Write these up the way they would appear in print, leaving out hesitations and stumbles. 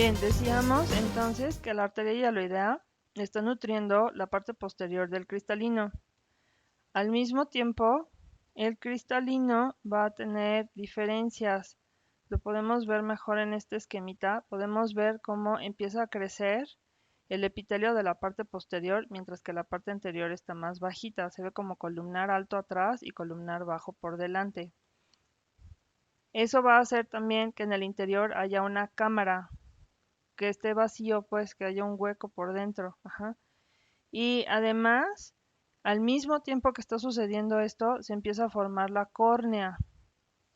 Bien, decíamos entonces que la arteria hialoidea está nutriendo la parte posterior del cristalino. Al mismo tiempo, el cristalino va a tener diferencias. Lo podemos ver mejor en este esquemita. Podemos ver cómo empieza a crecer el epitelio de la parte posterior, mientras que la parte anterior está más bajita. Se ve como columnar alto atrás y columnar bajo por delante. Eso va a hacer también que en el interior haya una cámara, que esté vacío, pues que haya un hueco por dentro. Ajá. Y además, al mismo tiempo que está sucediendo esto, se empieza a formar la córnea,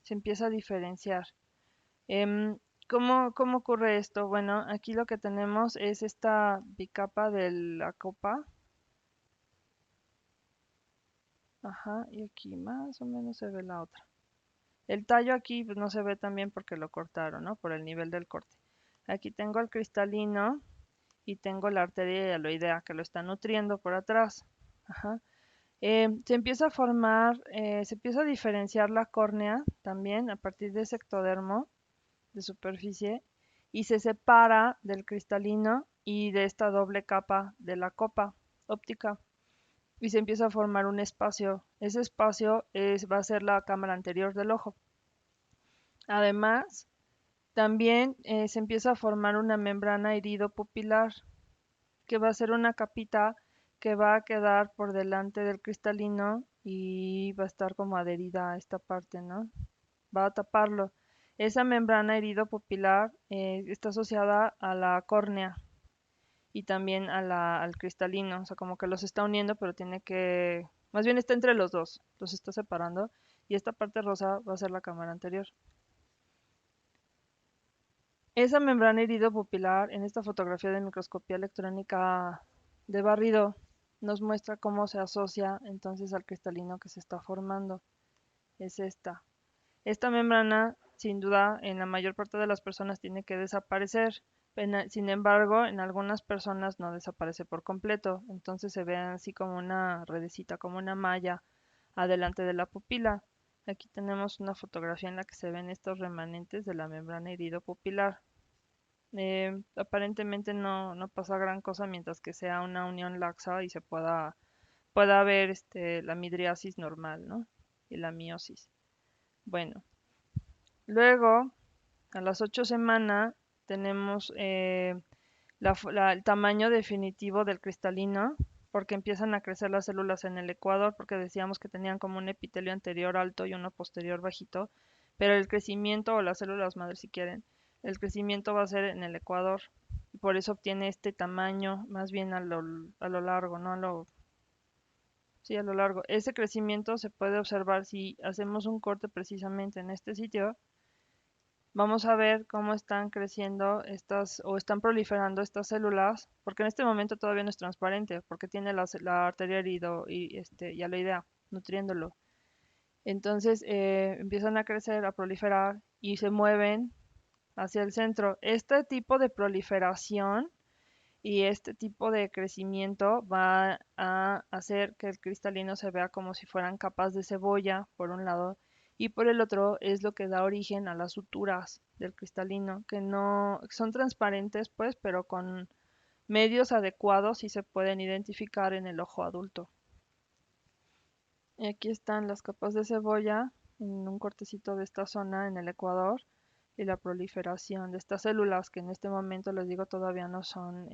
se empieza a diferenciar. Em, ¿cómo ocurre esto? Bueno, aquí lo que tenemos es esta bicapa de la copa. Ajá, y aquí más o menos se ve la otra. El tallo aquí pues, no se ve tan bien porque lo cortaron, ¿no? Por el nivel del corte. Aquí tengo el cristalino y tengo la arteria hialoidea que lo está nutriendo por atrás. Ajá. Se empieza a formar, se empieza a diferenciar la córnea también a partir de ese ectodermo de superficie y se separa del cristalino y de esta doble capa de la copa óptica y se empieza a formar un espacio. Ese espacio va a ser la cámara anterior del ojo. Además, también se empieza a formar una membrana iridopupilar que va a ser una capita que va a quedar por delante del cristalino y va a estar como adherida a esta parte, ¿no? Va a taparlo. Esa membrana iridopupilar está asociada a la córnea y también al cristalino, o sea, como que los está uniendo, pero tiene que, más bien está entre los dos, los está separando y esta parte rosa va a ser la cámara anterior. Esa membrana iridopupilar en esta fotografía de microscopía electrónica de barrido nos muestra cómo se asocia entonces al cristalino que se está formando. Es esta. Esta membrana, sin duda, en la mayor parte de las personas tiene que desaparecer. Sin embargo, en algunas personas no desaparece por completo. Entonces se ve así como una redecita, como una malla adelante de la pupila. Aquí tenemos una fotografía en la que se ven estos remanentes de la membrana iridopupilar. Aparentemente no pasa gran cosa mientras que sea una unión laxa y pueda ver la midriasis normal, ¿no? Y la miosis. Bueno, luego, a las 8 semanas, tenemos el tamaño definitivo del cristalino, porque empiezan a crecer las células en el ecuador, porque decíamos que tenían como un epitelio anterior alto y uno posterior bajito, pero el crecimiento, o las células madre si quieren, el crecimiento va a ser en el ecuador, y por eso obtiene este tamaño más bien a lo largo, ¿no? Sí, a lo largo. Ese crecimiento se puede observar si hacemos un corte precisamente en este sitio. Vamos a ver cómo están creciendo estas o están proliferando estas células, porque en este momento todavía no es transparente, porque tiene la arteria herido y ya la idea, nutriéndolo. Entonces empiezan a crecer, a proliferar y se mueven hacia el centro. Este tipo de proliferación y este tipo de crecimiento va a hacer que el cristalino se vea como si fueran capas de cebolla, por un lado, y por el otro es lo que da origen a las suturas del cristalino, que no son transparentes, pues, pero con medios adecuados y se pueden identificar en el ojo adulto. Y aquí están las capas de cebolla en un cortecito de esta zona en el ecuador y la proliferación de estas células que en este momento les digo todavía no son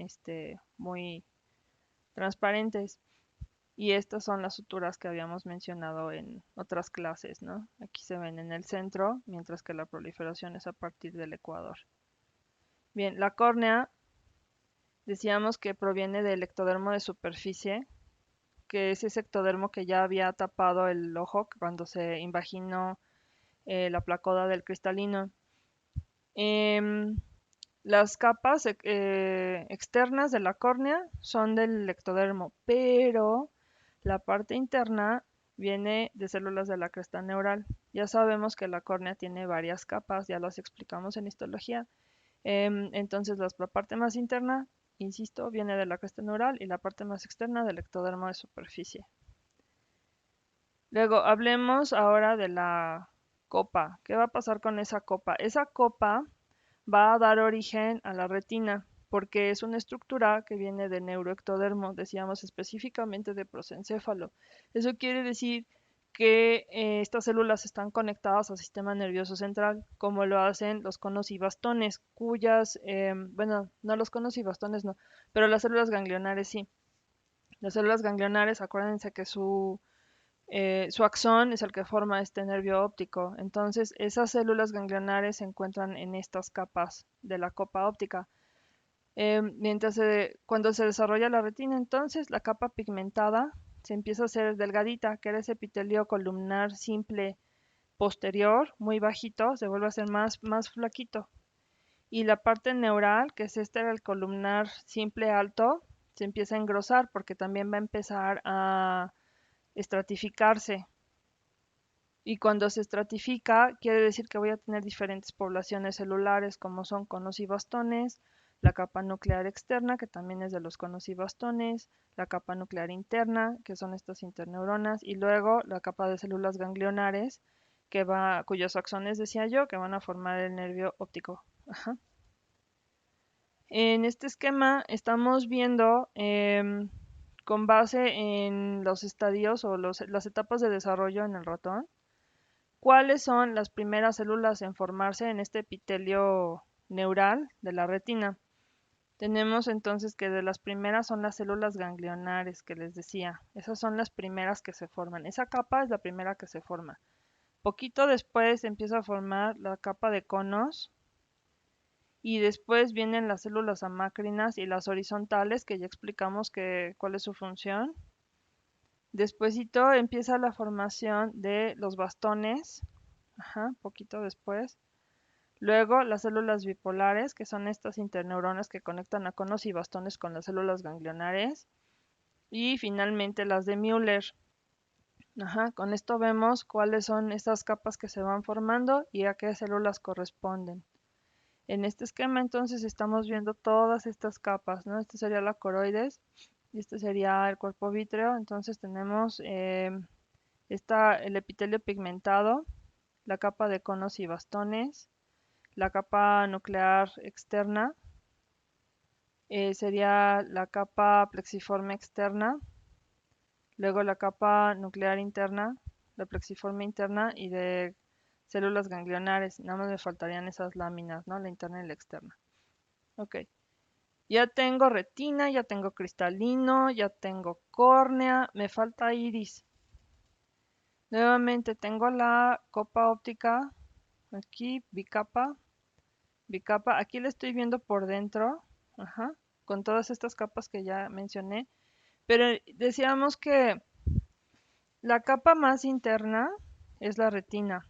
muy transparentes. Y estas son las suturas que habíamos mencionado en otras clases, ¿no? Aquí se ven en el centro, mientras que la proliferación es a partir del ecuador. Bien, la córnea decíamos que proviene del ectodermo de superficie, que es ese ectodermo que ya había tapado el ojo cuando se invaginó la placoda del cristalino. Em, las capas externas de la córnea son del ectodermo, pero la parte interna viene de células de la cresta neural. Ya sabemos que la córnea tiene varias capas, ya las explicamos en histología. Entonces la parte más interna, insisto, viene de la cresta neural y la parte más externa del ectodermo de superficie. Luego, hablemos ahora de la copa. ¿Qué va a pasar con esa copa? Esa copa va a dar origen a la retina, porque es una estructura que viene del neuroectodermo, decíamos específicamente de prosencéfalo. Eso quiere decir que estas células están conectadas al sistema nervioso central, como lo hacen los conos y bastones, cuyas, bueno, no los conos y bastones no, pero las células ganglionares sí. Las células ganglionares, acuérdense que su axón es el que forma este nervio óptico. Entonces, esas células ganglionares se encuentran en estas capas de la copa óptica. Cuando se desarrolla la retina, entonces la capa pigmentada se empieza a hacer delgadita, que era ese epitelio columnar simple posterior, muy bajito, se vuelve a hacer más flaquito. Y la parte neural, que es este, el columnar simple alto, se empieza a engrosar porque también va a empezar a estratificarse. Y cuando se estratifica, quiere decir que voy a tener diferentes poblaciones celulares, como son conos y bastones, la capa nuclear externa, que también es de los conos y bastones, la capa nuclear interna, que son estas interneuronas, y luego la capa de células ganglionares, cuyos axones, decía yo, que van a formar el nervio óptico. Ajá. En este esquema estamos viendo, con base en los estadios o las etapas de desarrollo en el ratón, cuáles son las primeras células en formarse en este epitelio neural de la retina. Tenemos entonces que de las primeras son las células ganglionares que les decía. Esas son las primeras que se forman. Esa capa es la primera que se forma. Poquito después empieza a formar la capa de conos y después vienen las células amácrinas y las horizontales, que ya explicamos cuál es su función. Despuésito empieza la formación de los bastones, ajá, poquito después. Luego las células bipolares, que son estas interneuronas que conectan a conos y bastones con las células ganglionares. Y finalmente las de Müller. Ajá, con esto vemos cuáles son estas capas que se van formando y a qué células corresponden. En este esquema entonces estamos viendo todas estas capas, ¿no? Este sería la coroides y este sería el cuerpo vítreo. Entonces tenemos el epitelio pigmentado, la capa de conos y bastones, la capa nuclear externa, sería la capa plexiforme externa, luego la capa nuclear interna, la plexiforme interna y de células ganglionares. Nada más me faltarían esas láminas, ¿no? La interna y la externa. Ok. Ya tengo retina, ya tengo cristalino, ya tengo córnea, me falta iris. Nuevamente tengo la copa óptica, aquí, bicapa, aquí la estoy viendo por dentro, ajá, con todas estas capas que ya mencioné, pero decíamos que la capa más interna es la retina,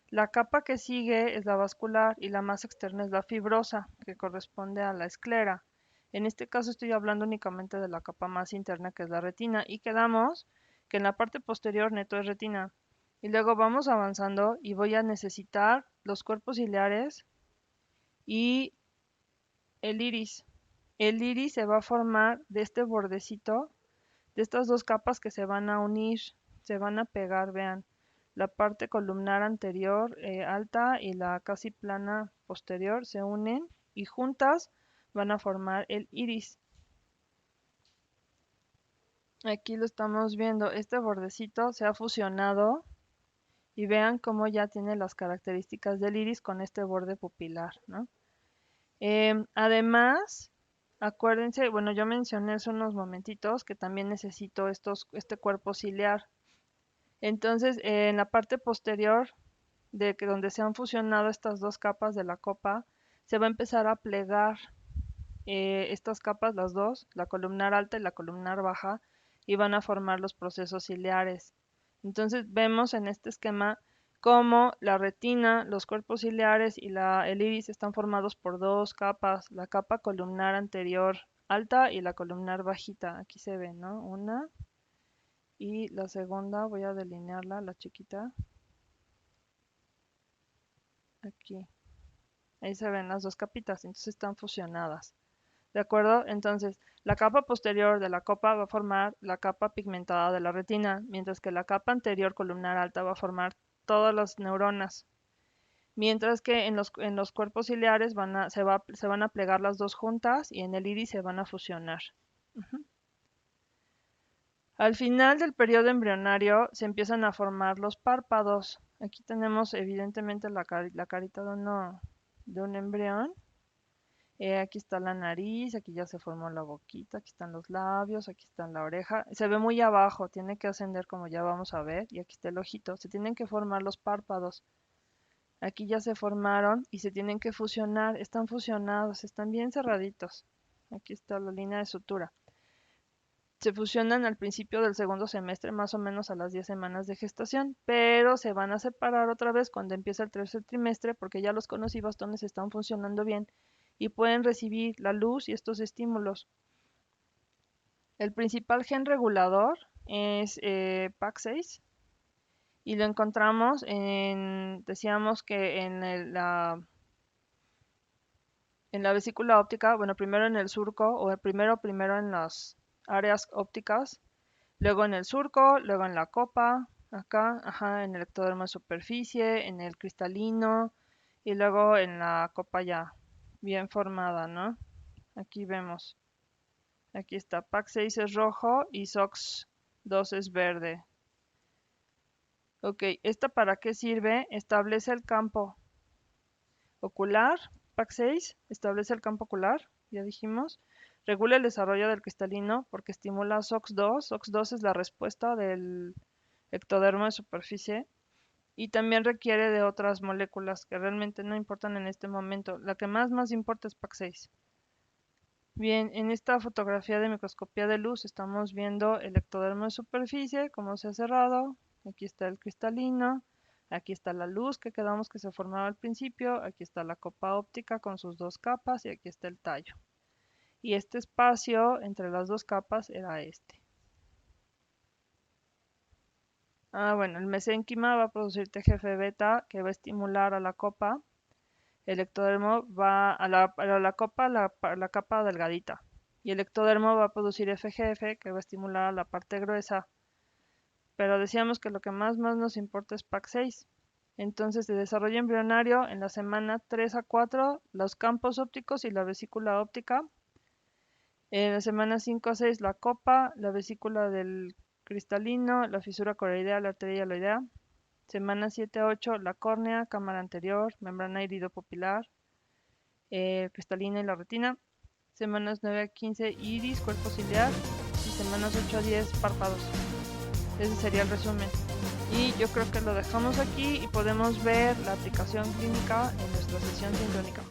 la capa que sigue es la vascular y la más externa es la fibrosa, que corresponde a la esclera. En este caso estoy hablando únicamente de la capa más interna, que es la retina, y quedamos que en la parte posterior neto es retina. Y luego vamos avanzando y voy a necesitar los cuerpos ciliares y el iris. El iris se va a formar de este bordecito, de estas dos capas que se van a unir, se van a pegar, vean. La parte columnar anterior alta y la casi plana posterior se unen y juntas van a formar el iris. Aquí lo estamos viendo, este bordecito se ha fusionado y vean cómo ya tiene las características del iris con este borde pupilar, ¿no? Además, acuérdense, bueno, yo mencioné hace unos momentitos que también necesito este cuerpo ciliar. Entonces, en la parte posterior de que donde se han fusionado estas dos capas de la copa, se va a empezar a plegar estas capas, las dos, la columnar alta y la columnar baja, y van a formar los procesos ciliares. Entonces vemos en este esquema cómo la retina, los cuerpos ciliares y el iris están formados por dos capas, la capa columnar anterior alta y la columnar bajita. Aquí se ve, ¿no? Una y la segunda, voy a delinearla, la chiquita, aquí. Ahí se ven las dos capitas, entonces están fusionadas. ¿De acuerdo? Entonces, la capa posterior de la copa va a formar la capa pigmentada de la retina, mientras que la capa anterior columnar alta va a formar todas las neuronas. Mientras que en los cuerpos ciliares se van a plegar las dos juntas y en el iris se van a fusionar. Ujú. Al final del periodo embrionario se empiezan a formar los párpados. Aquí tenemos evidentemente la carita de un embrión. Aquí está la nariz, aquí ya se formó la boquita, aquí están los labios, aquí está la oreja. Se ve muy abajo, tiene que ascender como ya vamos a ver. Y aquí está el ojito. Se tienen que formar los párpados. Aquí ya se formaron y se tienen que fusionar. Están fusionados, están bien cerraditos. Aquí está la línea de sutura. Se fusionan al principio del segundo semestre, más o menos a las 10 semanas de gestación, pero se van a separar otra vez cuando empieza el tercer trimestre porque ya los conos y bastones están funcionando bien y pueden recibir la luz y estos estímulos. El principal gen regulador es PAC6 y lo encontramos decíamos que en la vesícula óptica, bueno, primero en el surco, o primero en las áreas ópticas, luego en el surco, luego en la copa, acá, ajá, en el ectodermo de superficie, en el cristalino, y luego en la copa ya bien formada, ¿no? Aquí vemos. Aquí está, PAC6 es rojo y SOX2 es verde. Ok, ¿esta para qué sirve? Establece el campo ocular. PAC6 establece el campo ocular, ya dijimos. Regula el desarrollo del cristalino porque estimula SOX2. SOX2 es la respuesta del ectodermo de superficie y también requiere de otras moléculas que realmente no importan en este momento. La que más importa es PAC6. Bien, en esta fotografía de microscopía de luz estamos viendo el ectodermo de superficie, cómo se ha cerrado. Aquí está el cristalino, aquí está la luz que quedamos que se formaba al principio, aquí está la copa óptica con sus dos capas y aquí está el tallo. Y este espacio entre las dos capas era este. Bueno, el mesénquima va a producir TGF-beta que va a estimular a la copa. El ectodermo va a la copa, la capa delgadita. Y el ectodermo va a producir FGF que va a estimular a la parte gruesa. Pero decíamos que lo que más nos importa es PAC6. Entonces, de desarrollo embrionario, en la semana 3 a 4, los campos ópticos y la vesícula óptica. En la semana 5 a 6, la copa, la vesícula del cristalino, la fisura coroidea, la arteria hialoidea. Semana 7 a 8, la córnea, cámara anterior, membrana iridopupilar, cristalina y la retina. Semanas 9 a 15, iris, cuerpo ciliar. Y semanas 8 a 10, párpados. Ese sería el resumen. Y yo creo que lo dejamos aquí y podemos ver la aplicación clínica en nuestra sesión sincrónica.